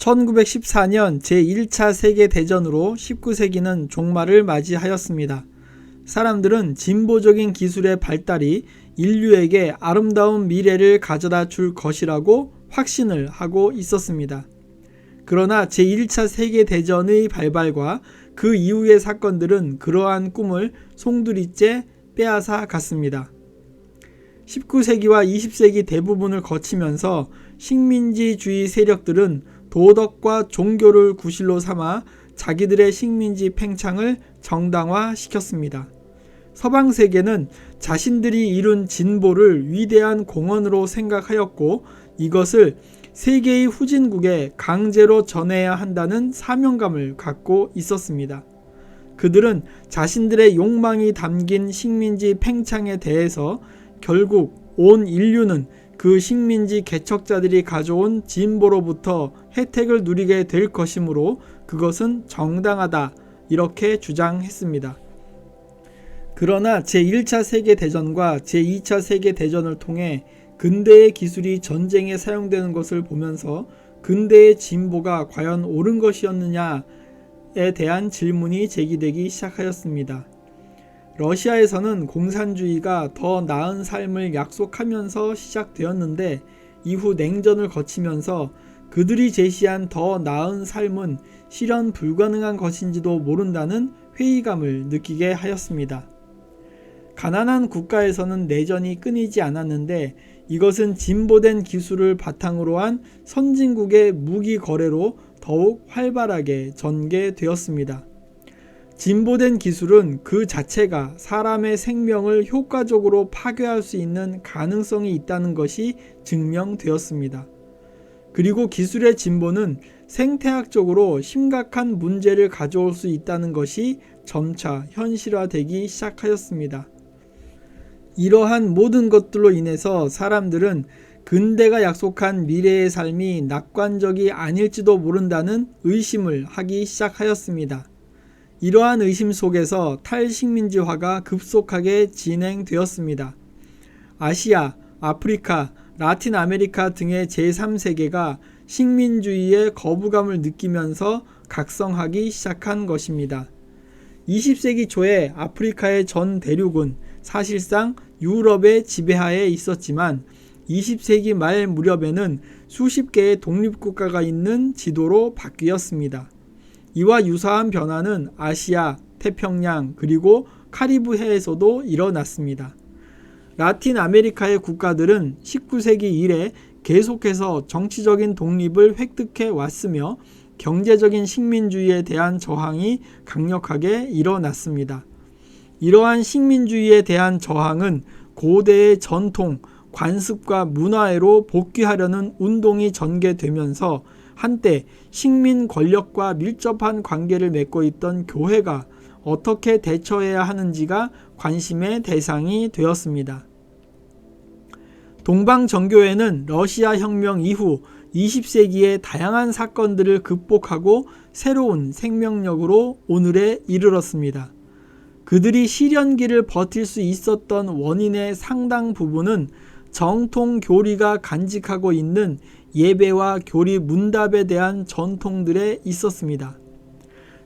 1914년 제1차 세계대전으로 19세기는 종말을 맞이하였습니다. 사람들은 진보적인 기술의 발달이 인류에게 아름다운 미래를 가져다 줄 것이라고 확신을 하고 있었습니다. 그러나 제1차 세계대전의 발발과 그 이후의 사건들은 그러한 꿈을 송두리째 빼앗아 갔습니다. 19세기와 20세기 대부분을 거치면서 식민지주의 세력들은 도덕과 종교를 구실로 삼아 자기들의 식민지 팽창을 정당화시켰습니다. 서방 세계는 자신들이 이룬 진보를 위대한 공헌으로 생각하였고 이것을 세계의 후진국에 강제로 전해야 한다는 사명감을 갖고 있었습니다. 그들은 자신들의 욕망이 담긴 식민지 팽창에 대해서 결국 온 인류는 그 식민지 개척자들이 가져온 진보로부터 혜택을 누리게 될 것이므로 그것은 정당하다 이렇게 주장했습니다. 그러나 제1차 세계대전과 제2차 세계대전을 통해 근대의 기술이 전쟁에 사용되는 것을 보면서 근대의 진보가 과연 옳은 것이었느냐에 대한 질문이 제기되기 시작하였습니다. 러시아에서는 공산주의가 더 나은 삶을 약속하면서 시작되었는데 이후 냉전을 거치면서 그들이 제시한 더 나은 삶은 실현 불가능한 것인지도 모른다는 회의감을 느끼게 하였습니다. 가난한 국가에서는 내전이 끊이지 않았는데 이것은 진보된 기술을 바탕으로 한 선진국의 무기 거래로 더욱 활발하게 전개되었습니다. 진보된 기술은 그 자체가 사람의 생명을 효과적으로 파괴할 수 있는 가능성이 있다는 것이 증명되었습니다. 그리고 기술의 진보는 생태학적으로 심각한 문제를 가져올 수 있다는 것이 점차 현실화되기 시작하였습니다. 이러한 모든 것들로 인해서 사람들은 근대가 약속한 미래의 삶이 낙관적이 아닐지도 모른다는 의심을 하기 시작하였습니다. 이러한 의심 속에서 탈식민지화가 급속하게 진행되었습니다. 아시아, 아프리카, 라틴 아메리카 등의 제3세계가 식민주의의 거부감을 느끼면서 각성하기 시작한 것입니다. 20세기 초에 아프리카의 전 대륙은 사실상 유럽의 지배하에 있었지만 20세기 말 무렵에는 수십 개의 독립국가가 있는 지도로 바뀌었습니다. 이와 유사한 변화는 아시아, 태평양 그리고 카리브해에서도 일어났습니다. 라틴 아메리카의 국가들은 19세기 이래 계속해서 정치적인 독립을 획득해 왔으며 경제적인 식민주의에 대한 저항이 강력하게 일어났습니다. 이러한 식민주의에 대한 저항은 고대의 전통, 관습과 문화로 복귀하려는 운동이 전개되면서 한때 식민 권력과 밀접한 관계를 맺고 있던 교회가 어떻게 대처해야 하는지가 관심의 대상이 되었습니다. 동방정교회는 러시아 혁명 이후 20세기의 다양한 사건들을 극복하고 새로운 생명력으로 오늘에 이르렀습니다. 그들이 시련기를 버틸 수 있었던 원인의 상당 부분은 정통 교리가 간직하고 있는 예배와 교리 문답에 대한 전통들에 있었습니다.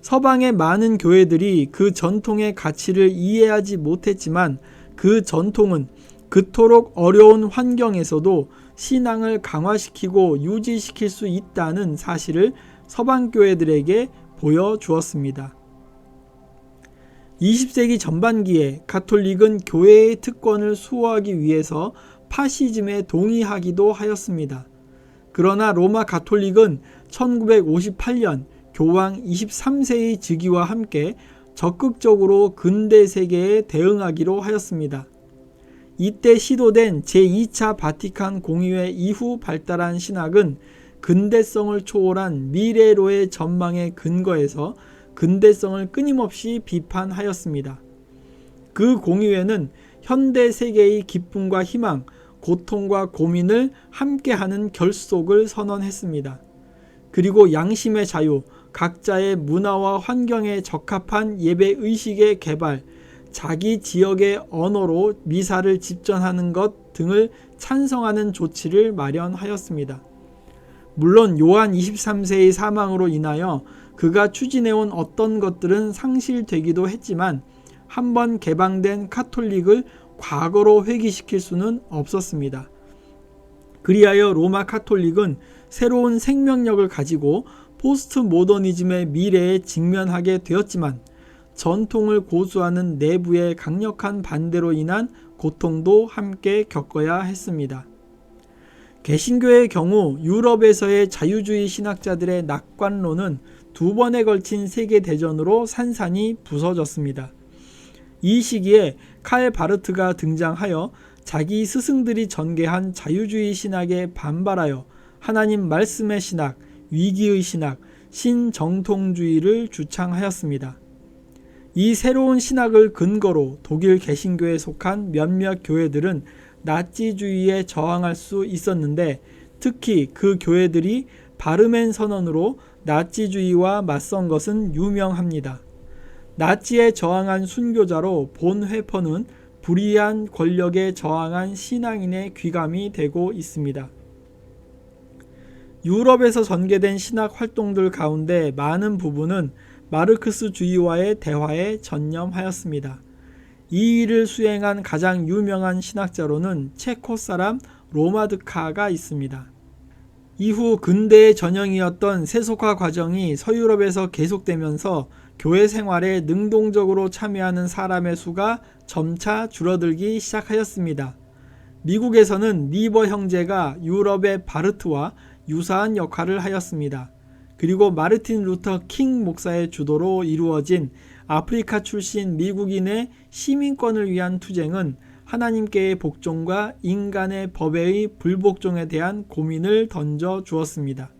서방의 많은 교회들이 그 전통의 가치를 이해하지 못했지만 그 전통은 그토록 어려운 환경에서도 신앙을 강화시키고 유지시킬 수 있다는 사실을 서방 교회들에게 보여주었습니다. 20세기 전반기에 가톨릭은 교회의 특권을 수호하기 위해서 파시즘에 동의하기도 하였습니다. 그러나 로마 가톨릭은 1958년 교황 23세의 즉위와 함께 적극적으로 근대 세계에 대응하기로 하였습니다. 이때 시도된 제2차 바티칸 공의회 이후 발달한 신학은 근대성을 초월한 미래로의 전망의 근거에서 근대성을 끊임없이 비판하였습니다. 그 공의회는 현대 세계의 기쁨과 희망, 고통과 고민을 함께하는 결속을 선언했습니다. 그리고 양심의 자유, 각자의 문화와 환경에 적합한 예배의식의 개발, 자기 지역의 언어로 미사를 집전하는 것 등을 찬성하는 조치를 마련하였습니다. 물론 요한 23세의 사망으로 인하여 그가 추진해온 어떤 것들은 상실되기도 했지만 한번 개방된 카톨릭을 과거로 회귀시킬 수는 없었습니다. 그리하여 로마 카톨릭은 새로운 생명력을 가지고 포스트 모더니즘의 미래에 직면하게 되었지만 전통을 고수하는 내부의 강력한 반대로 인한 고통도 함께 겪어야 했습니다. 개신교의 경우 유럽에서의 자유주의 신학자들의 낙관론은 2번에 걸친 세계대전으로 산산이 부서졌습니다. 이 시기에 칼 바르트가 등장하여 자기 스승들이 전개한 자유주의 신학에 반발하여 하나님 말씀의 신학, 위기의 신학, 신정통주의를 주창하였습니다. 이 새로운 신학을 근거로 독일 개신교에 속한 몇몇 교회들은 나치주의에 저항할 수 있었는데 특히 그 교회들이 바르멘 선언으로 나치주의와 맞선 것은 유명합니다. 나치에 저항한 순교자로 본 회퍼는 불의한 권력에 저항한 신앙인의 귀감이 되고 있습니다. 유럽에서 전개된 신학 활동들 가운데 많은 부분은 마르크스주의와의 대화에 전념하였습니다. 이 일을 수행한 가장 유명한 신학자로는 체코 사람 로마드카가 있습니다. 이후 근대의 전형이었던 세속화 과정이 서유럽에서 계속되면서 교회 생활에 능동적으로 참여하는 사람의 수가 점차 줄어들기 시작하였습니다. 미국에서는 니버 형제가 유럽의 바르트와 유사한 역할을 하였습니다. 그리고 마르틴 루터 킹 목사의 주도로 이루어진 아프리카 출신 미국인의 시민권을 위한 투쟁은 하나님께의 복종과 인간의 법의 불복종에 대한 고민을 던져 주었습니다.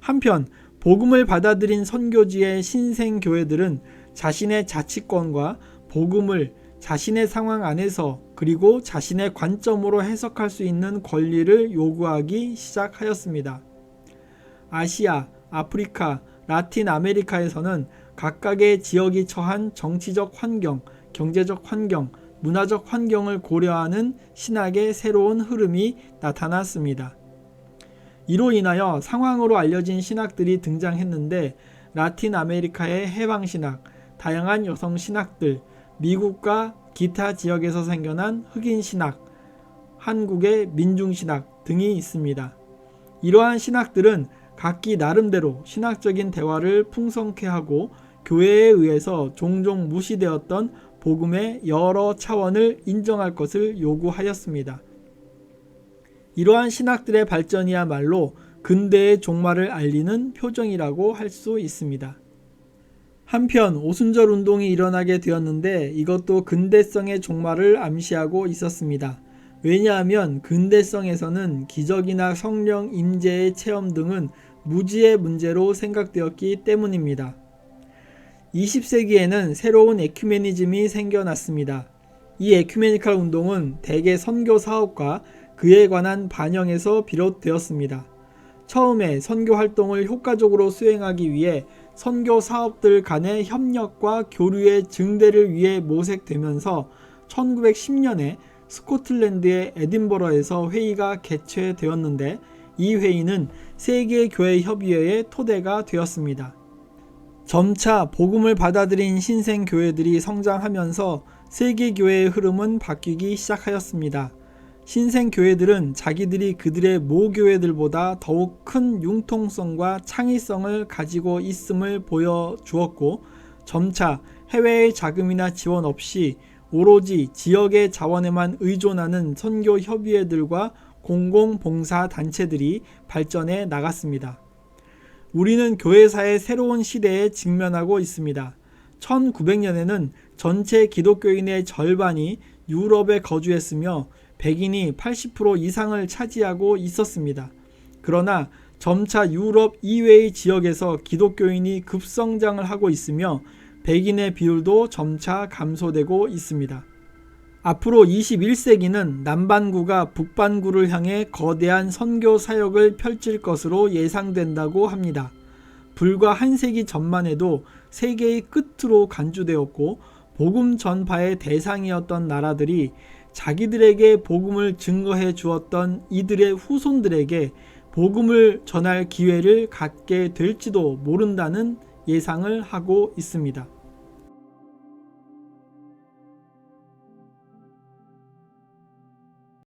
한편 복음을 받아들인 선교지의 신생교회들은 자신의 자치권과 복음을 자신의 상황 안에서 그리고 자신의 관점으로 해석할 수 있는 권리를 요구하기 시작하였습니다. 아시아, 아프리카, 라틴 아메리카에서는 각각의 지역이 처한 정치적 환경, 경제적 환경, 문화적 환경을 고려하는 신학의 새로운 흐름이 나타났습니다. 이로 인하여 상황으로 알려진 신학들이 등장했는데 라틴 아메리카의 해방신학, 다양한 여성 신학들, 미국과 기타 지역에서 생겨난 흑인신학, 한국의 민중신학 등이 있습니다. 이러한 신학들은 각기 나름대로 신학적인 대화를 풍성케 하고 교회에 의해서 종종 무시되었던 복음의 여러 차원을 인정할 것을 요구하였습니다. 이러한 신학들의 발전이야말로 근대의 종말을 알리는 표정이라고 할 수 있습니다. 한편 오순절 운동이 일어나게 되었는데 이것도 근대성의 종말을 암시하고 있었습니다. 왜냐하면 근대성에서는 기적이나 성령 임재의 체험 등은 무지의 문제로 생각되었기 때문입니다. 20세기에는 새로운 에큐메니즘이 생겨났습니다. 이 에큐메니칼 운동은 대개 선교 사업과 그에 관한 반영에서 비롯되었습니다. 처음에 선교 활동을 효과적으로 수행하기 위해 선교 사업들 간의 협력과 교류의 증대를 위해 모색되면서 1910년에 스코틀랜드의 에딘버러에서 회의가 개최되었는데 이 회의는 세계교회협의회의 토대가 되었습니다. 점차 복음을 받아들인 신생교회들이 성장하면서 세계교회의 흐름은 바뀌기 시작하였습니다. 신생교회들은 자기들이 그들의 모교회들보다 더욱 큰 융통성과 창의성을 가지고 있음을 보여주었고 점차 해외의 자금이나 지원 없이 오로지 지역의 자원에만 의존하는 선교협의회들과 공공봉사단체들이 발전해 나갔습니다. 우리는 교회사의 새로운 시대에 직면하고 있습니다. 1900년에는 전체 기독교인의 절반이 유럽에 거주했으며 백인이 80% 이상을 차지하고 있었습니다. 그러나 점차 유럽 이외의 지역에서 기독교인이 급성장을 하고 있으며 백인의 비율도 점차 감소되고 있습니다. 앞으로 21세기는 남반구가 북반구를 향해 거대한 선교 사역을 펼칠 것으로 예상된다고 합니다. 불과 한 세기 전만 해도 세계의 끝으로 간주되었고 복음 전파의 대상이었던 나라들이 자기들에게 복음을 증거해 주었던 이들의 후손들에게 복음을 전할 기회를 갖게 될지도 모른다는 예상을 하고 있습니다.